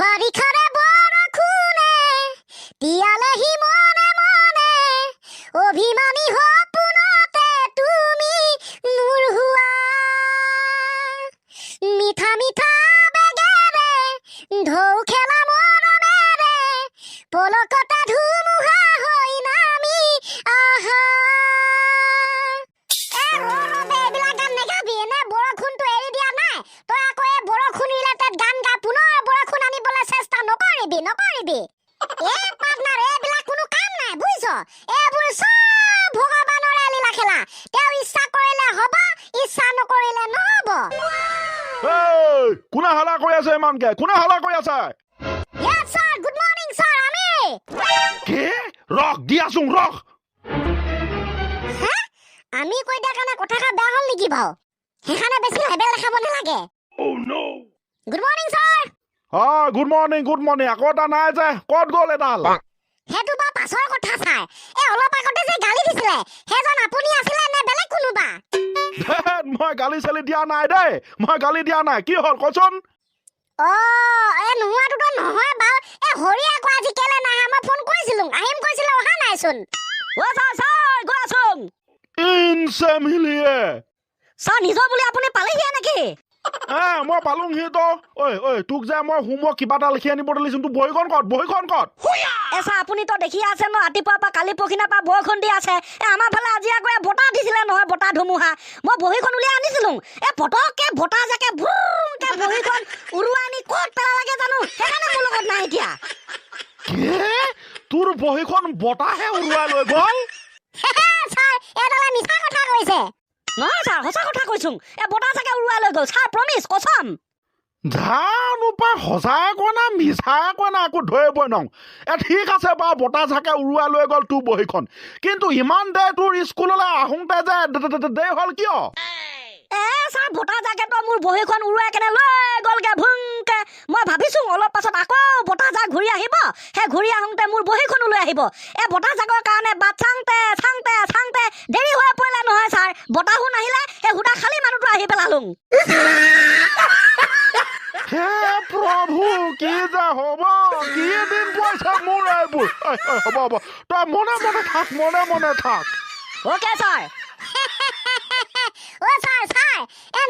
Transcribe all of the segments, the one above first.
বাৰিষাৰে বৰষুণে তিয়ালেহি মনে মনে অভিমানী সপোনতে তুমি মোৰ হোৱা মিঠা মিঠা বেগেৰে ঢৌ খেলা মৰমেৰে পলকতে ধুমুহা হৈ নামি আহা এইবিলাক গান নেগাবি এনে বৰষুণটো এৰি দিয়া নাই তই আকৌ এই বৰষুণ ৰিলেটেড গান গা পুনৰ বৰষুণ আনিবলৈ চেষ্টা নকৰিবি এই পাৰ্টনাৰ এইবিলাক কোনো কাম নাই বুজিছ এইবোৰ চব ভগৱানৰে লীলা খেলা তেওঁ ইচ্ছা কৰিলে হ'ব ইচ্ছা নকৰিলে নহ'ব কোনে হালা কৰি আছে ইমানকে কোনে হালা কৰি আছে yes sir good morning sir আমি কি ৰখ দিয়াচোন ৰখ আমি কৈ দিয়া কাৰণে কথাটা বেয়া হ'ল নেকি বাৰু সেইকাৰণে বেছি লেবেল দেখাব নালাগে good morning sir good morning আকৌ এটা নাই যে ক'ত গ'ল এডাল সেইটো বা পাছৰ কথা স্যাৰ এই অলপ আগতে যে গালি দিছিলে সেইজন আপুনি আছিলে নে বেলেগ কোনোবা মই গালি চালি দিয়া নাই দেই মই গালি দিয়া নাই কি হ'ল কচোন এই নোহোৱাটোতো নহয় বাৰু এই হৰি আকৌ আজি কেলে নাহে মই ফোন কৰিছিলোঁ আহিম কৈছিলে অহা নাইচোন ছাৰ গৈ আছোন ইনচেমিলিয়ে ছাৰ নিজৰ বুলি আপুনি পালেহিয়ে নেকি মই পালোহি তো ঐ তোক যে মই হোমৱৰ্ক কিবা এটা লিখি আনিব দিছো তোৰ বহীখন ক'ত ছাৰ আপুনি তো দেখি আছে ন ৰাতিপুৱাৰ পৰা কালি পৰখিনাৰ পৰা বৰষুণ দি আছে আমাৰ ফালে আজি আকৌ বতাহ দিছিলে নহয় বতাহ ধুমুহা মই বহীখন উলিয়াই আনিছিলোঁ পটককে বতাহ জাকে ভুৰকে বহীখন উৰুৱাই আনি ক'ত পেলালাগে জানো সেইকাৰণে মোৰ লগত নাই এতিয়া তোৰ বহীখন বতাহে উৰুৱাই লৈ গ'ল স্যাৰ এডালে মিছা কথা কৈছে নহয় ছাৰ সঁচা কথা কৈছোঁ বতাহ জাকে উৰুৱাই লৈ গ'ল ছাৰ প্ৰমিছ কচম জানো পাই সঁচাই কোৱা না মিছাই কোৱা না একো ধৰিবই নোৱাৰো ঠিক আছে বাৰু বতাহ ঝাকে উৰুৱাই লৈ গ'ল তোৰ বহীখন কিন্তু ইমান দেৰি তোৰ স্কুললৈ আহোঁতে যে দেৰি হ'ল কিয় ছাৰ বতাহ জাকেতো মোৰ বহীখন উৰুৱাই কেনে লৈ গ'লগে ভুংকে মই ভাবিছোঁ অলপ পাছত আকৌ বতাহ জাক ঘূৰি আহিব সেই ঘূৰি আহোঁতে মোৰ বহীখন লৈ আহিব বতাহ জাকৰ কাৰণে বাট চাওঁতে দেৰি হৈ পৰিলে নহয় ছাৰ বতাহো নাহিলে সেই সুদা খালী মানুহটো আহি পেলালোঁ হে প্ৰভু কি যে হ'ব কি দিন পইচা মোৰ এইবোৰ হ'ব তই মনে থাক অ'কে ছাৰ স্যাৰ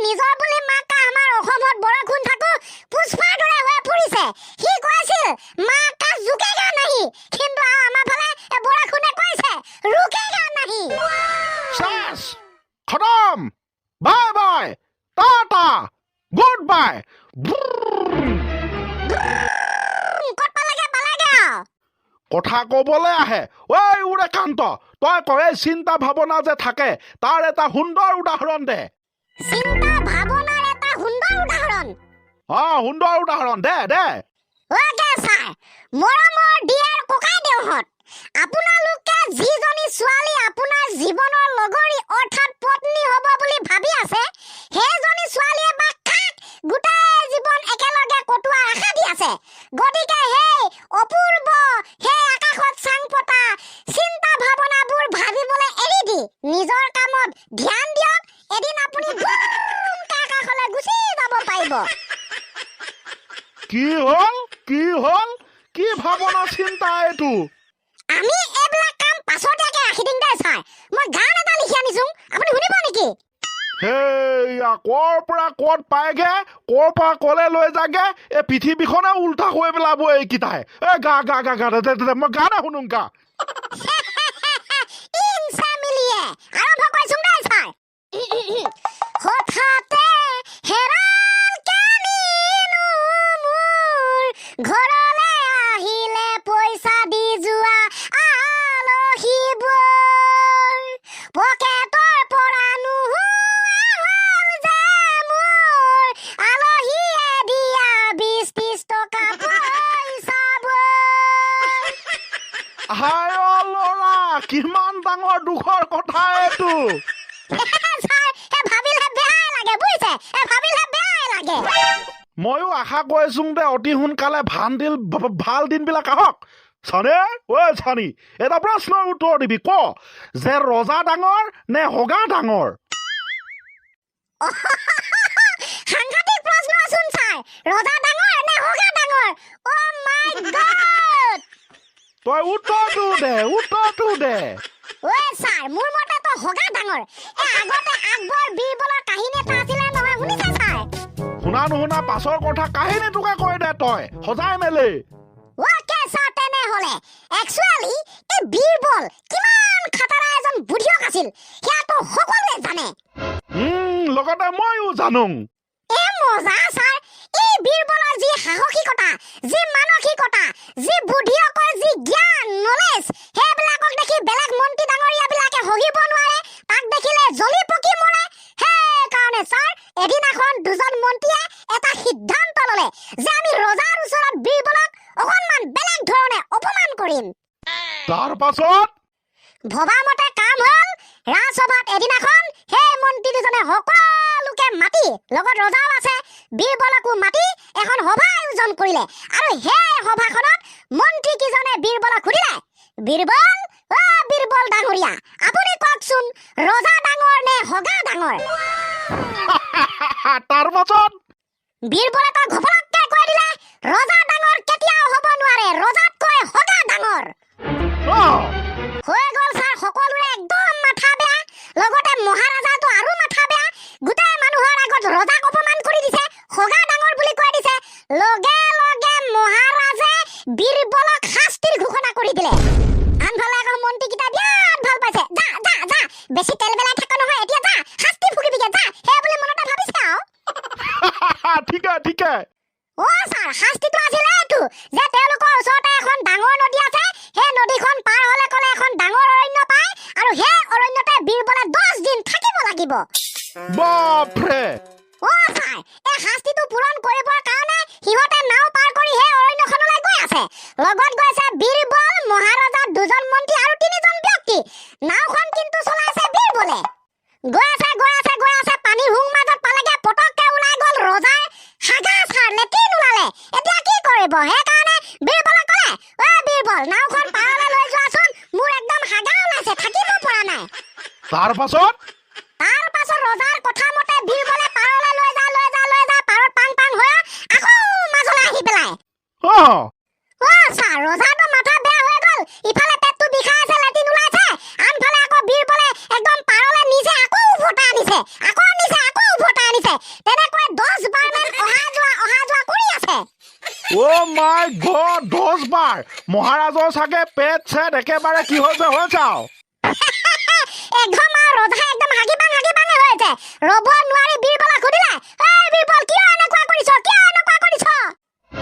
নিজৰ বুলি মাকা আমাৰ অসমত বৰষুণ থাকো পুষ্পাৰ দৰে হৈ ফুৰিছে সি কৈছিল মাকা জুকেগা নাহি কিন্তু আমাৰ ফালে বৰষুণে কৈছে ৰুকেগা নাহি চেছ খতম বাই টাটা গুড বাই ক'ত পালেগে কথা ক'বলৈ আহে ঐ উৰেকান্ত তই কয় চিন্তা ভাৱনা যে থাকে তাৰ এটা সুন্দৰ উদাহৰণ দে চিন্তা ভাৱনাৰ এটা সুন্দৰ উদাহৰণ দে ওকে ছাৰ মৰমৰ ডিয়াৰ ককাইদেউহঁত আপোনালোকে যিজনী ছোৱালী আপোনাৰ জীৱনৰ লগৰী অৰ্থাৎ পত্নী হ'ব বুলি ভাবি আছে সেইজনী ছোৱালীয়ে বা কাক গোটেই জীৱন একেলগে কটোৱাৰ আশা দি আছে গতিকে সেই অপূৰ্ব সেই আকাশত চাং পতা চিন্তা ভাৱনাবোৰ ভাবিবলৈ এৰি দি নিজৰ কামত ধ্যান দিয়ক এদিন আপুনি আকাশলৈ গুচি যাব পাৰিব কি হ'ল কি ভাৱনা চিন্তা এইটো আমি এইবিলাক কাম পাছতীয়াকে ৰাখি দিম দেই ছাৰ মই গান এটা লিখি আনিছোঁ আপুনি শুনিব নেকি হেয়া ক'ৰ পৰা ক'ত পায়গে ক'ৰ পৰা ক'লে লৈ যাগে এই পৃথিৱীখনে উল্টা হৈ পেলাব এইকেইটাই গা মই গানে শুনোং গা ইনচেমিলিয়ে আৰম্ভ কৰিছোঁ দেই ছাৰ হঠাতে হেৰাল কালিনো মোৰ ঘৰলৈ আহিলে পইচা দি যোৱা আলহীবোৰ পকেটৰ পৰা নোহোৱা হ'ল যে মোৰ আলহীয়ে দিয়া 20-30 টকা পইচাবোৰ হাই ল'ৰা কিমান ডাঙৰ দুখৰ কথা এইটো ময়ো আশা কৰিছোঁ দে অতি সোনকালে ভাল দিনবিলাক আহক চানি এটা প্ৰশ্নৰ উত্তৰ দিবি ক যে ৰজা ডাঙৰ নে হগা ডাঙৰ সাংঘাতিক প্ৰশ্ন চোন ছাৰ ৰজা ডাঙৰ নে হগা ডাঙৰ তই উত্তৰটো দে ঐ ছাৰ মোৰ মতেতো হগা ডাঙৰ আগতে আকবৰ বীৰবলৰ কাহিনী এটা আছিলে নহয় শুনিছে ছাৰ শুনা নুশুনা পাছৰ কথা কাহিনীটোকে কৈ দে তই সজাই মেলি ওকে ছাৰ তেনেহ'লে একচুৱেলি এই বীৰবল কিমান খাটাৰা এজন বুদ্ধিয়ক আছিল সেয়াতো সকলোৱে জানে লগতে ময়ো জানো মজা ছাৰ এই বীৰবলৰ যি সাহসিকতা যি মানসিকতা যি বুদ্ধিয়কৰ যি জ্ঞান নলেজ সেইবিলাকক দেখি বেলেগ মন্ত্ৰী ডাঙৰীয়াবিলাকে সহিব নোৱাৰে তাক দেখিলে জ্বলি পকি মৰে সেইকাৰণে ছাৰ এদিনাখন দুজন মন্ত্ৰীয়ে এটা সিদ্ধান্ত ল'লে যে আমি ৰজাৰ ওচৰত বীৰবলক অকণমান বেলেগ ধৰণে অপমান কৰিম তাৰ পাছত ভবা মতে কাম হ'ল ৰাজসভাত এদিনাখন সেই মন্ত্ৰী দুজনে সকলোকে মাতি লগত ৰজাও আছে বীৰবলকো মাতি এখন সভা আয়োজন কৰিলে আৰু সেই সভাখনত মন্ত্ৰী কিজনে বীৰবলক সুধিলে বীৰবল বীৰবল ডাঙৰীয়া আপুনি কওকচোন ৰজা ডাঙৰ নে হগা ডাঙৰ তাৰ পাছত বীৰবলে তো ঘপককে কৈ দিলে ৰজা ডাঙৰ কেতিয়াও হ'ব নোৱাৰে ৰজাতকৈ হগা ডাঙৰ হৈ গ'ল ছাৰ সকলোৰে একদম মাথা বেয়া লগতে মহাৰাজাটো আৰু মাথা বেয়া গোটেই মানুহৰ আগত ৰজাক অপমান কৰি দিছে হগা ডাঙৰ বুলি কৈ দিছে লগে লগে মহাৰাজে বীৰবলক শাস্তিৰ ঘোষণা কৰি দিলে আনফালে আকৌ মন্ত্ৰীকেইটা বিৰাট ভাল পাইছে যা বেছি তেল বেলাই থাকা নহয় এতিয়া যা শাস্তি ফুকিবিগে যা সেই বুলি মনতে ভাবিছে আৰু ঠিকে ছাৰ শাস্তিটো আছিলে এইটো যে তেওঁলোকৰ ওচৰতে এখন ডাঙৰ নদী আছে সেই নদীখন পাৰ হ'লে ক'লে এখন ডাঙৰ অৰণ্য পায় আৰু সেই অৰণ্যতে বীৰবলে 10 দিন থাকিব লাগিব বাপৰে ছাৰ এই শাস্তিটো পূৰণ কৰিবৰ কাৰণে সিহঁতে নাও পাৰ কৰি সেই অৰণ্যখনলৈ গৈ আছে লগত গৈছে বীৰবল মহাৰজা দুজন মন্ত্ৰী আৰু 3জন ব্যক্তি নাওখন কিন্তু চলাইছে বীৰবলে গৈ আছে পানী হুং মাজত পালেগে পটককে ওলাই গ'ল ৰজাৰ হাগা ছাৰ লেট্ৰিন ওলালে এতিয়া কি কৰিব সেইকাৰণে বীৰবলে ক'লে বীৰবল নাওখন পাৰলৈ লৈ যোৱাচোন মোৰ একদম হাগা ওলাইছে থাকিব পৰা নাই তাৰ পাছত ৰজাৰ কথা মতে বীৰবলে পাৰলৈ লৈ যা পাৰত পাং হৈ আকৌ মাজলৈ আহি পেলাই ছাৰ ৰজাটো মাথা বেয়া হৈ গ'ল ইফালে পেটটো বিষাই আছে লেট্ৰিন ওলাইছে আনফালে আকৌ বীৰবলে একদম পাৰলৈ নিছে আকৌ উভতাই আনিছে তেনেকৈ 10 বাৰ মান অহা যোৱা কৰি আছে মাই গড 10 বাৰ মহাৰাজৰ চাগে পেট চেট একেবাৰে কি হৈছে চাও একদম ৰজা একদম হাগি পাঙে হৈছে ৰব নোৱাৰি বীৰবলক সুধিলে বীৰবল কিয় এনেকুৱা কৰিছ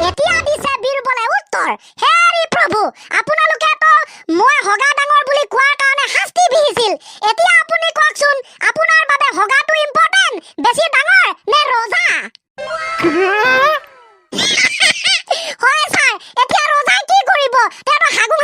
এতিয়া দিছে বীৰবলে উত্তৰ হেৰি প্ৰভু আপোনালোকে তো মই হগা ডাঙৰ বুলি কোৱাৰ কাৰণে শাস্তি বিহিছিল এতিয়া আপুনি কওকচোন আপোনাৰ বাবে হগাটো ইম্পৰ্টেন্ট বেছি ডাঙৰ নে ৰজা হয় ছাৰ এতিয়া ৰজাই কি কৰিব তেওঁ হাগু